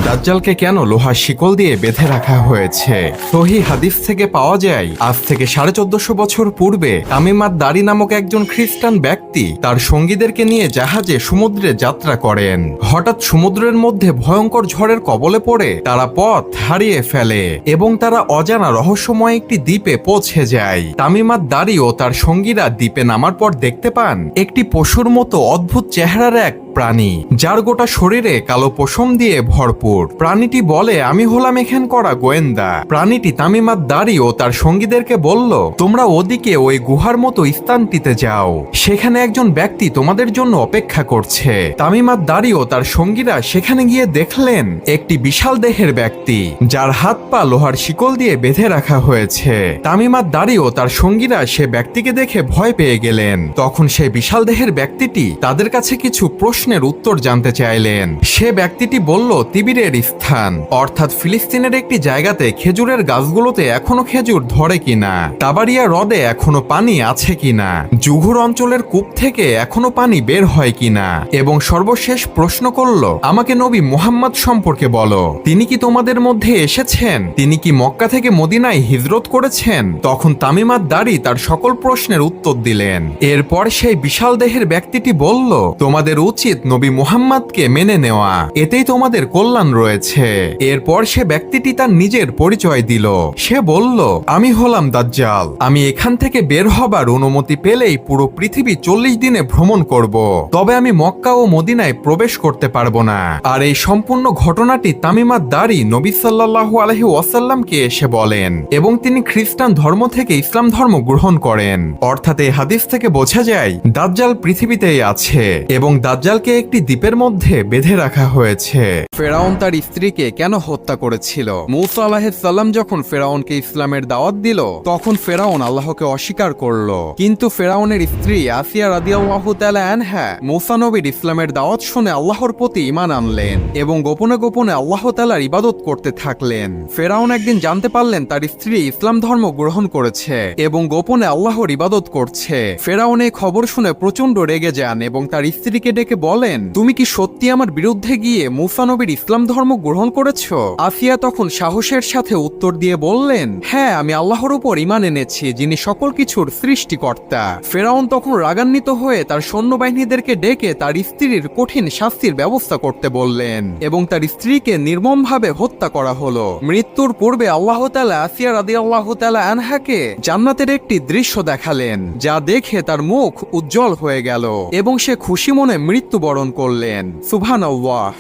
দাজ্জালকে কেন লোহার শিকল দিয়ে বেঁধে রাখা হয়েছে? সহিহ হাদিস থেকে পাওয়া যায়, আজ থেকে 1450 বছর পূর্বে তামিমাত দারি নামক একজন খ্রিস্টান ব্যক্তি তার সঙ্গীদেরকে নিয়ে জাহাজে সমুদ্রে যাত্রা করেন। হঠাৎ সমুদ্রের মধ্যে ভয়ঙ্কর ঝড়ের কবলে পড়ে তারা পথ হারিয়ে ফেলে এবং তারা অজানা রহস্যময় একটি দ্বীপে পৌঁছে যায়। তামিমাত দারি ও তার সঙ্গীরা দ্বীপে নামার পর দেখতে পান একটি পশুর মতো অদ্ভুত চেহারার এক প্রাণী, যার গোটা শরীরে কালো পশম দিয়ে ভরপুর। প্রাণীটি বলে, আমি হলাম এখান করা গোয়েন্দা। প্রাণীটি তামিমাত দারি ও তার সঙ্গীদেরকে বলল, তোমরা ওদিকে ওই গুহার মতো স্থানটিতে যাও, সেখানে একজন ব্যক্তি তোমাদের জন্য অপেক্ষা করছে। তামিমাত দারি ও তার সঙ্গীরা সেখানে গিয়ে দেখলেন একটি বিশাল দেহের ব্যক্তি, যার হাত পা লোহার শিকল দিয়ে বেঁধে রাখা হয়েছে। তামিমাত দারি ও তার সঙ্গীরা সে ব্যক্তিকে দেখে ভয় পেয়ে গেলেন। তখন সেই বিশাল দেহের ব্যক্তিটি তাদের কাছে কিছু প্রশ্নের উত্তর জানতে চাইলেন। সে ব্যক্তিটি বলল, তিবিরের স্থান অর্থাৎ ফিলিস্তিনের একটি জায়গাতে খেজুরের গাছগুলোতে এখনো খেজুর ধরে কিনা, তাবারিয়া হ্রদে এখনো পানি আছে কিনা, জুঘুর অঞ্চলের কূপ থেকে এখনো পানি বের হয় কিনা, এবং সর্বশেষ প্রশ্ন করল, আমাকে নবী মুহাম্মদ সম্পর্কে বলো, তিনি কি তোমাদের মধ্যে এসেছেন? তিনি কি মক্কা থেকে মদিনায় হিজরত করেছেন? তখন তামিমাত দারি তার সকল প্রশ্নের উত্তর দিলেন। এরপর সেই বিশাল দেহের ব্যক্তিটি বলল, তোমাদের উচিত নবী মুহাম্মদকে মেনে নেওয়া, এতেই তোমাদের কল্যাণ রয়েছে। এরপর সে ব্যক্তিটি তার নিজের পরিচয় দিল। সে বলল, আমি হলাম দাজ্জাল। আমি এখান থেকে বের হবার অনুমতি পেলেই পুরো পৃথিবী 40 দিনে ভ্রমণ করব, তবে আমি মক্কা ও মদিনায় প্রবেশ করতে পারবো না। আর এই সম্পূর্ণ ঘটনাটি তামিমাত দারি নবী সাল্লাল্লাহু আলাইহি ওয়াসাল্লামকে এসে বলেন এবং তিনি খ্রিস্টান ধর্ম থেকে ইসলাম ধর্ম গ্রহণ করেন। অর্থাৎ এই হাদিস থেকে বোঝা যায় দাজ্জাল পৃথিবীতেই আছে এবং দাজ্জালকে একটি দ্বীপের মধ্যে বেঁধে রাখা হয়েছে। ফেরাউন তার স্ত্রীকে কেন হত্যা করেছিল? মূসা আলাইহিস সালাম যখন ফেরাউনকে ইসলামের দাওয়াত দিল, তখন ফেরাউন আল্লাহকে অস্বীকার করলো। কিন্তু ফেরাউনের স্ত্রী আসিয়া রাদিয়াল্লাহু তাআলা আনহা মূসা নবীর ইসলামের দাওয়াত শুনে আল্লাহর প্রতি ঈমান আনলেন এবং গোপনে গোপনে আল্লাহ তাআলার ইবাদত করতে থাকলেন। ফেরাউন একদিন জানতে পারলেন তার স্ত্রী ইসলাম ধর্ম গ্রহণ করেছে এবং গোপনে আল্লাহর ইবাদত করছে। ফেরাউন এই খবর শুনে প্রচন্ড রেগে যান এবং তার স্ত্রীকে ডেকে বলেন, তুমি কি সত্যি আমার বিরুদ্ধে গিয়ে মূসা নবীর ইসলাম ধর্ম গ্রহণ করেছো? আসিয়া তখন সাহসের সাথে উত্তর দিয়ে বললেন, হ্যাঁ, আমি আল্লাহর উপর ঈমান এনেছি, যিনি সকল কিছুর সৃষ্টিকর্তা। ফেরাউন তখন রাগান্বিত হয়ে তার সৈন্যবাহিনীদেরকে ডেকে তার স্ত্রীর কঠিন শাস্তির ব্যবস্থা করতে বললেন এবং তার স্ত্রীকে নির্মমভাবে হত্যা করা হলো। মৃত্যুর পূর্বে আল্লাহ তাআলা আসিয়া রাদিয়াল্লাহু তাআলা আনহাকে জান্নাতের একটি দৃশ্য দেখালেন, যা দেখে তার মুখ উজ্জ্বল হয়ে গেল এবং সে খুশি মনে মৃত্যুবরণ করলেন। সুবহানাল্লাহ।